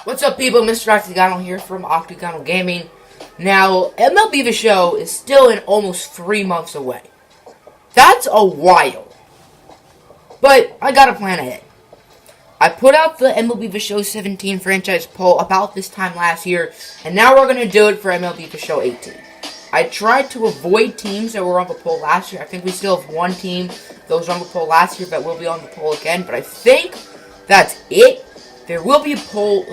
What's up, people? Mr. Octagonal here from Octagonal Gaming. Now, MLB The Show is still in almost 3 months away. That's a while. But I got a plan ahead. I put out the MLB The Show 17 franchise poll about this time last year, and now we're going to do it for MLB The Show 18. I tried to avoid teams that were on the poll last year. I think we still have one team that was on the poll last year that will be on the poll again, but I think that's it. There will be a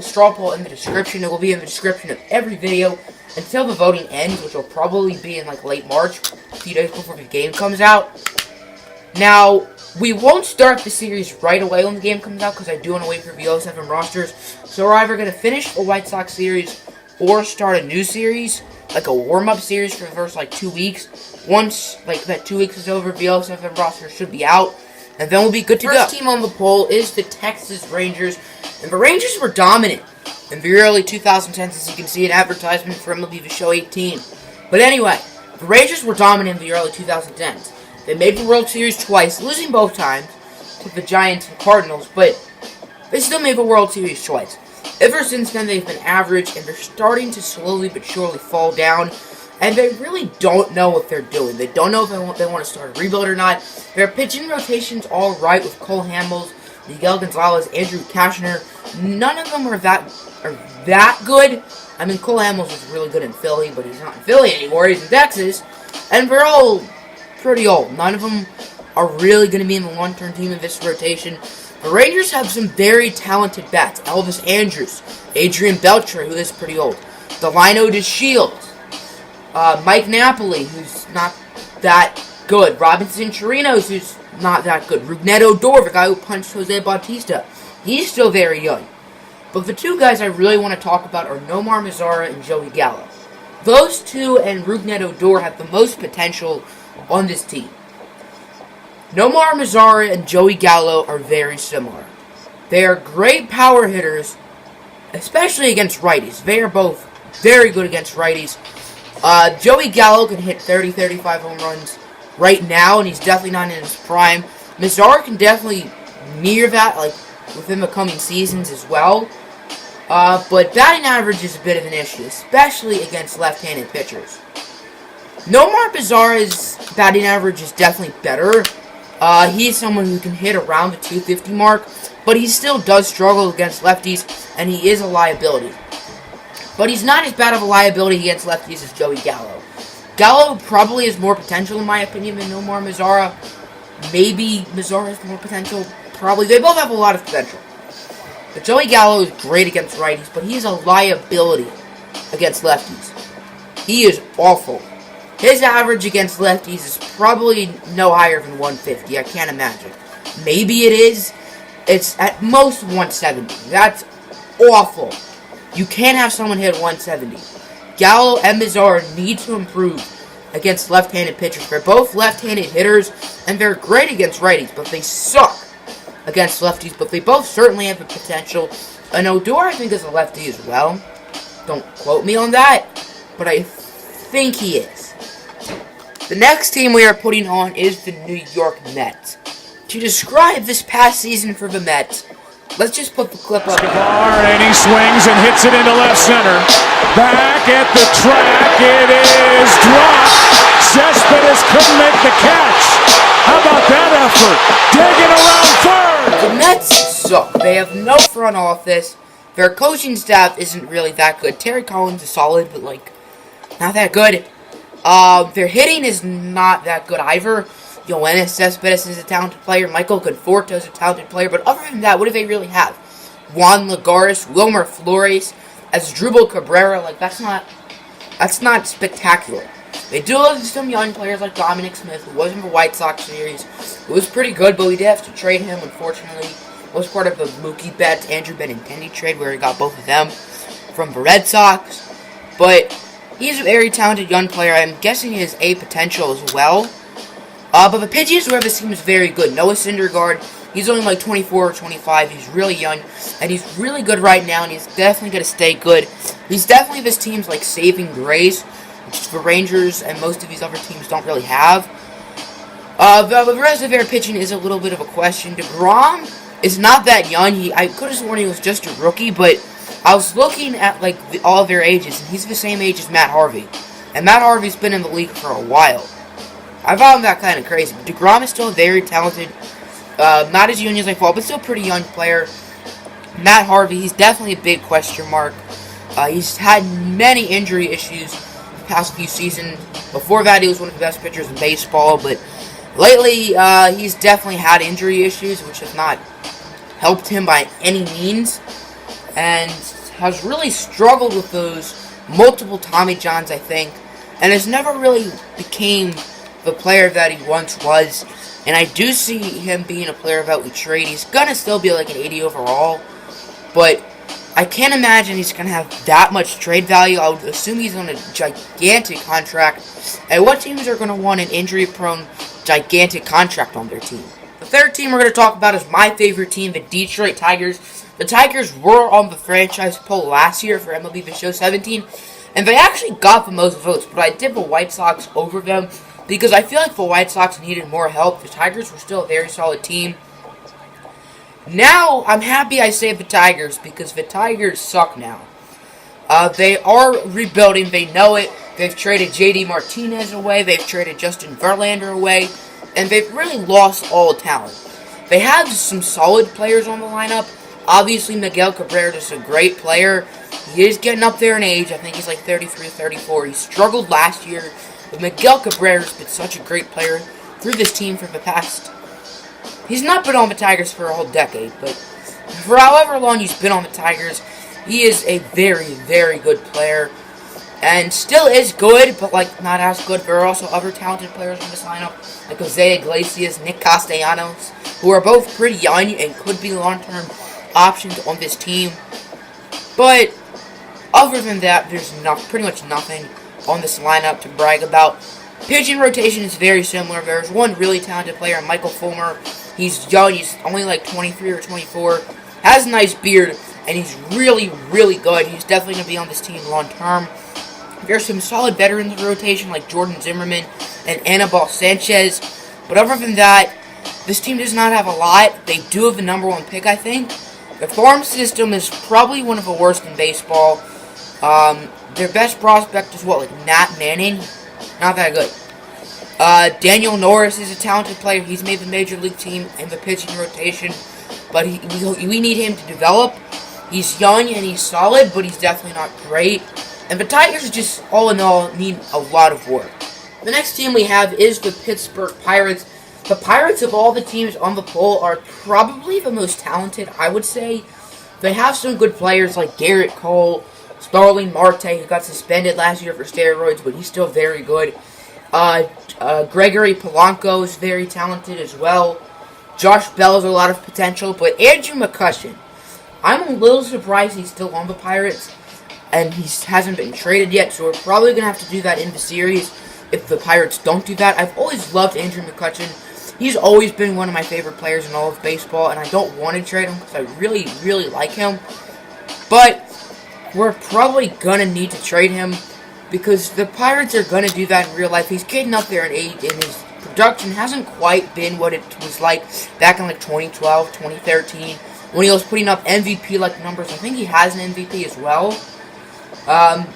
straw poll in the description. It will be in the description of every video until the voting ends, which will probably be in like late March, a few days before the game comes out. Now, we won't start the series right away when the game comes out because I do want to wait for the 07 rosters. So we're either going to finish the White Sox series or start a new series, like a warm-up series for the first 2 weeks. Once that 2 weeks is over, the 07 roster should be out, and then we'll be good to go. First team on the poll is the Texas Rangers. And the Rangers were dominant in the early 2010s, as you can see an advertisement for MLB The Show 18. But anyway, the Rangers were dominant in the early 2010s. They made the World Series twice, losing both times to the Giants and Cardinals, but they still made the World Series twice. Ever since then, they've been average, and they're starting to slowly but surely fall down, and they really don't know what they're doing. They don't know if they want to start a rebuild or not. Their pitching rotation's all right with Cole Hamels, Miguel Gonzalez, Andrew Kashner. None of them are that good. I mean, Cole Hamels was really good in Philly, but he's not in Philly anymore. He's in Texas. And they're all pretty old. None of them are really going to be in the long-term team in this rotation. The Rangers have some very talented bats. Elvis Andrus, Adrian Beltre, who is pretty old. Delino DeShields. Mike Napoli, who's not that good. Robinson Chirinos, who's not that good. Rougned Odor, the guy who punched Jose Bautista. He's still very young. But the two guys I really want to talk about are Nomar Mazara and Joey Gallo. Those two and Rougned Odor have the most potential on this team. Nomar Mazara and Joey Gallo are very similar. They are great power hitters, especially against righties. They are both very good against righties. Joey Gallo can hit 30-35 home runs right now, and he's definitely not in his prime. Mazara can definitely near that, within the coming seasons as well. But batting average is a bit of an issue, especially against left-handed pitchers. Nomar Mazara's batting average is definitely better. He's someone who can hit around the 250 mark, but he still does struggle against lefties, and he is a liability. But he's not as bad of a liability against lefties as Joey Gallo. Gallo probably has more potential, in my opinion, than Nomar Mazara. Maybe Mazara has more potential. Probably. They both have a lot of potential. But Joey Gallo is great against righties, but he's a liability against lefties. He is awful. His average against lefties is probably no higher than 150. I can't imagine. Maybe it is. It's at most 170. That's awful. You can't have someone hit 170. Gallo and Mazara need to improve against left-handed pitchers. They're both left-handed hitters, and they're great against righties, but they suck against lefties. But they both certainly have the potential. And Odor, I think, is a lefty as well. Don't quote me on that, but I think he is. The next team we are putting on is the New York Mets. To describe this past season for the Mets, let's just put the clip up. And he swings and hits it into left center. Back at the track, it is dropped. Cespedes couldn't make the catch. How about that effort? Digging around third. The Mets suck. They have no front office. Their coaching staff isn't really that good. Terry Collins is solid, but not that good. Their hitting is not that good either. Yoenis Cespedes is a talented player. Michael Conforto is a talented player. But other than that, what do they really have? Juan Lagares, Wilmer Flores, Asdrubal Cabrera. That's not spectacular. They do have some young players like Dominic Smith, who was in the White Sox series, who was pretty good, but we did have to trade him, unfortunately. Was part of the Mookie Betts, Andrew Benintendi trade, where he got both of them from the Red Sox. But he's a very talented young player. I'm guessing he has a potential as well. But the pitching is where this team is very good. Noah Syndergaard, he's only 24 or 25. He's really young, and he's really good right now, and he's definitely going to stay good. He's definitely this team's saving grace, which the Rangers and most of these other teams don't really have. The rest of their pitching is a little bit of a question. DeGrom is not that young. I could have sworn he was just a rookie, but I was looking at all of their ages, and he's the same age as Matt Harvey. And Matt Harvey's been in the league for a while. I found that kind of crazy. But DeGrom is still very talented. Not as young as I thought, but still a pretty young player. Matt Harvey, he's definitely a big question mark. He's had many injury issues the past few seasons. Before that, he was one of the best pitchers in baseball. But lately, he's definitely had injury issues, which has not helped him by any means. And has really struggled with those multiple Tommy Johns, I think. And has never really became the player that he once was. And I do see him being a player that we trade. He's going to still be like an 80 overall. But I can't imagine he's going to have that much trade value. I would assume he's on a gigantic contract. And what teams are going to want an injury-prone, gigantic contract on their team? The third team we're going to talk about is my favorite team, the Detroit Tigers. The Tigers were on the franchise poll last year for MLB The Show 17. And they actually got the most votes. But I did the White Sox over them because I feel like the White Sox needed more help. The Tigers were still a very solid team. Now, I'm happy I saved the Tigers because the Tigers suck now. They are rebuilding. They know it. They've traded J.D. Martinez away. They've traded Justin Verlander away. And they've really lost all talent. They have some solid players on the lineup. Obviously, Miguel Cabrera is a great player. He is getting up there in age. I think he's like 33 or 34. He struggled last year. But Miguel Cabrera has been such a great player through this team for the past... He's not been on the Tigers for a whole decade, but for however long he's been on the Tigers, he is a very, very good player. And still is good, but not as good. There are also other talented players on this lineup, like Jose Iglesias, Nick Castellanos, who are both pretty young and could be long-term options on this team. But other than that, there's pretty much nothing on this lineup to brag about. Pitching rotation is very similar. There's one really talented player, Michael Fulmer. He's young. He's only 23 or 24. Has a nice beard, and he's really, really good. He's definitely going to be on this team long term. There's some solid veterans in the rotation, like Jordan Zimmerman and Anibal Sanchez. But other than that, this team does not have a lot. They do have the number one pick, I think. The farm system is probably one of the worst in baseball. Their best prospect is Nat Manning? Not that good. Daniel Norris is a talented player. He's made the major league team in the pitching rotation, but we need him to develop. He's young and he's solid, but he's definitely not great. And the Tigers just, all in all, need a lot of work. The next team we have is the Pittsburgh Pirates. The Pirates, of all the teams on the poll, are probably the most talented, I would say. They have some good players like Garrett Cole, Starling Marte, who got suspended last year for steroids, but he's still very good. Gregory Polanco is very talented as well. Josh Bell has a lot of potential, but Andrew McCutchen, I'm a little surprised he's still on the Pirates, and he hasn't been traded yet, so we're probably going to have to do that in the series if the Pirates don't do that. I've always loved Andrew McCutchen. He's always been one of my favorite players in all of baseball, and I don't want to trade him because I really, really like him. But we're probably going to need to trade him because the Pirates are going to do that in real life. He's getting up there in age, and his production hasn't quite been what it was like back in 2012, 2013, when he was putting up MVP-like numbers. I think he has an MVP as well.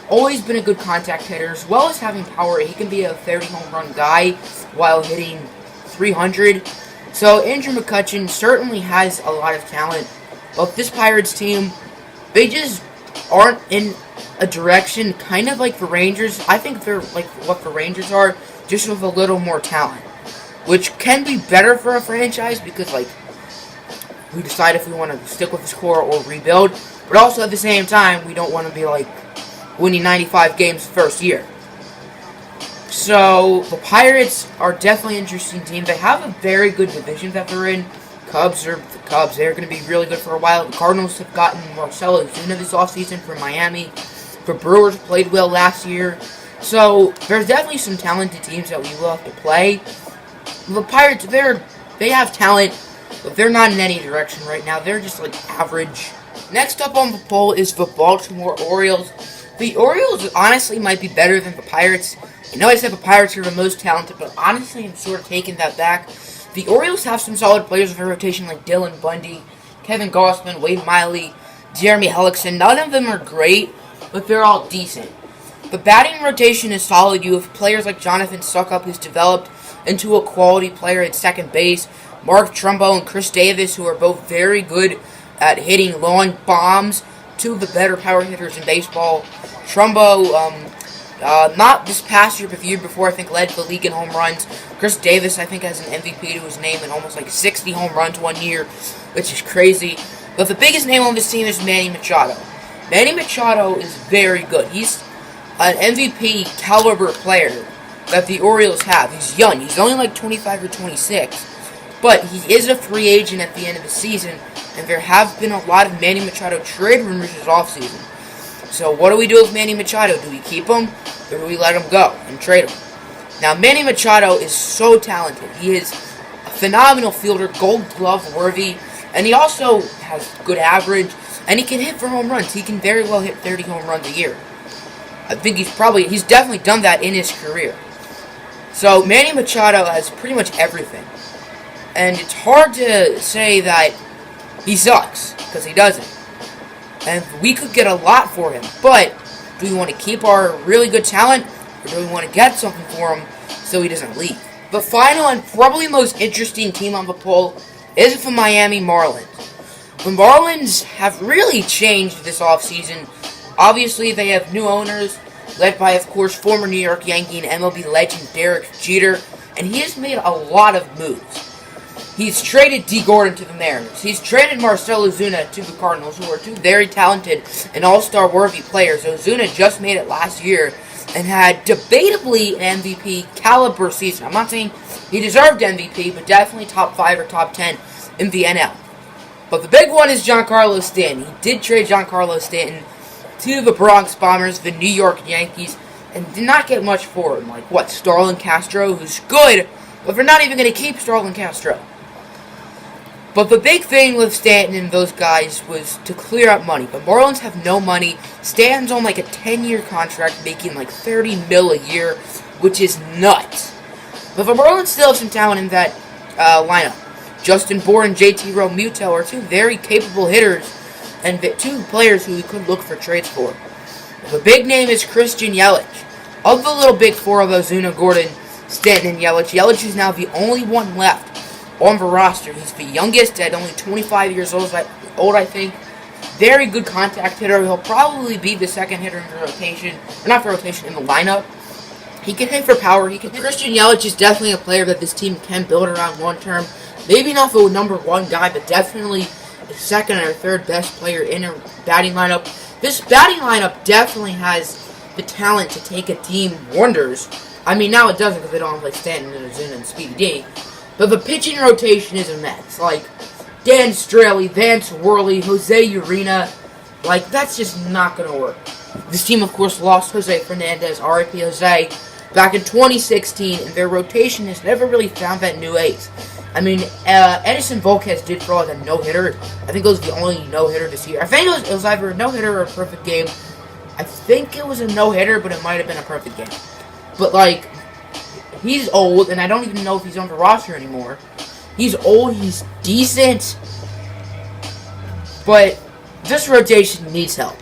Always been a good contact hitter, as well as having power. He can be a 30 home run guy while hitting 300. So Andrew McCutchen certainly has a lot of talent. But this Pirates team, they just aren't in a direction kind of like the Rangers. I think they're like what the Rangers are, just with a little more talent, which can be better for a franchise because we decide if we want to stick with this core or rebuild. But also at the same time, we don't want to be winning 95 games the first year. So the Pirates are definitely an interesting team. They have a very good division that they're in. Cubs are the Cubs. They're going to be really good for a while. The Cardinals have gotten Marcell Ozuna this offseason from Miami. The Brewers played well last year. So there's definitely some talented teams that we will have to play. The Pirates, they have talent, but they're not in any direction right now. They're just average. Next up on the poll is the Baltimore Orioles. The Orioles honestly might be better than the Pirates. I know I said the Pirates are the most talented, but honestly I'm sort of taking that back. The Orioles have some solid players in their rotation like Dylan Bundy, Kevin Gausman, Wade Miley, Jeremy Hellickson. None of them are great, but they're all decent. The batting rotation is solid. You have players like Jonathan Suckup, who's developed into a quality player at second base. Mark Trumbo and Chris Davis, who are both very good at hitting long bombs. Two of the better power hitters in baseball. Trumbo, not this past year, but the year before, I think led the league in home runs. Chris Davis, I think, has an MVP to his name and almost like 60 home runs one year, which is crazy. But the biggest name on this team is Manny Machado. Manny Machado is very good. He's an MVP caliber player that the Orioles have. He's young. He's only like 25 or 26. But he is a free agent at the end of the season, and there have been a lot of Manny Machado trade rumors this offseason. So what do we do with Manny Machado? Do we keep him, or do we let him go and trade him? Now, Manny Machado is so talented. He is a phenomenal fielder, Gold Glove worthy, and he also has good average, and he can hit for home runs. He can very well hit 30 home runs a year. I think he's definitely done that in his career. So Manny Machado has pretty much everything. And it's hard to say that he sucks, because he doesn't. And we could get a lot for him. But do we want to keep our really good talent, or do we want to get something for him so he doesn't leave? The final and probably most interesting team on the poll is the Miami Marlins. The Marlins have really changed this offseason. Obviously, they have new owners, led by, of course, former New York Yankee and MLB legend Derek Jeter, and he has made a lot of moves. He's traded D. Gordon to the Mariners. He's traded Marcell Ozuna to the Cardinals, who are two very talented and all-star worthy players. Ozuna just made it last year and had debatably an MVP caliber season. I'm not saying he deserved MVP, but definitely top 5 or top 10 in the NL. But the big one is Giancarlo Stanton. He did trade Giancarlo Stanton to the Bronx Bombers, the New York Yankees, and did not get much for him. Like, what, Starlin Castro, who's good, but they're not even going to keep Starlin Castro. But the big thing with Stanton and those guys was to clear up money. But Marlins have no money. Stanton's on like a 10-year contract, making like $30 million a year, which is nuts. But the Marlins still have some talent in that lineup. Justin Bour and JT Realmuto are two very capable hitters, and two players who we could look for trades for. The big name is Christian Yelich. Of the little big four of Ozuna, Gordon, Stanton, and Yelich, Yelich is now the only one left on the roster. He's the youngest at only 25 years old, I think. Very good contact hitter. He'll probably be the second hitter in the rotation, or not the rotation, in the lineup. He can hit for power. Christian Yelich is definitely a player that this team can build around long term. Maybe not the number one guy, but definitely the second or third best player in a batting lineup. This batting lineup definitely has the talent to take a team wonders. I mean, now it doesn't because they don't have like Stanton and Ozuna and Speedy D. But the pitching rotation is a mess. Like, Dan Straley, Vance Worley, Jose Urena. Like, that's just not going to work. This team, of course, lost Jose Fernandez, R.I.P. Jose, back in 2016, and their rotation has never really found that new ace. I mean, Edison Volquez did throw like a no-hitter. I think it was the only no-hitter this year. I think it was either a no-hitter or a perfect game. I think it was a no-hitter, but it might have been a perfect game. But, like, he's old, and I don't even know if he's on the roster anymore. He's old, he's decent, but this rotation needs help.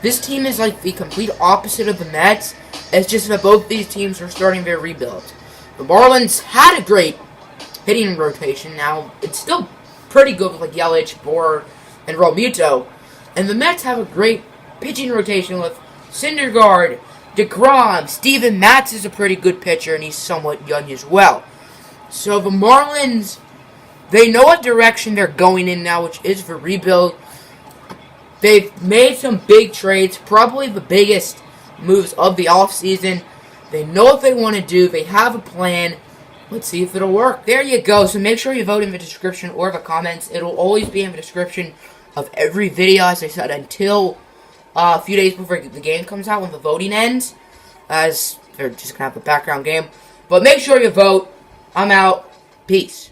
This team is like the complete opposite of the Mets. It's just that both these teams are starting their rebuilds. The Marlins had a great hitting rotation. Now, it's still pretty good with like Yelich, Bour, and Realmuto. And the Mets have a great pitching rotation with Syndergaard, DeGrom. Steven Matz is a pretty good pitcher, and he's somewhat young as well. So the Marlins, they know what direction they're going in now, which is for rebuild. They've made some big trades, probably the biggest moves of the offseason. They know what they want to do. They have a plan. Let's see if it'll work. There you go. So make sure you vote in the description or the comments. It'll always be in the description of every video, as I said, until a few days before the game comes out when the voting ends, as they're just going to have a background game. But make sure you vote. I'm out. Peace.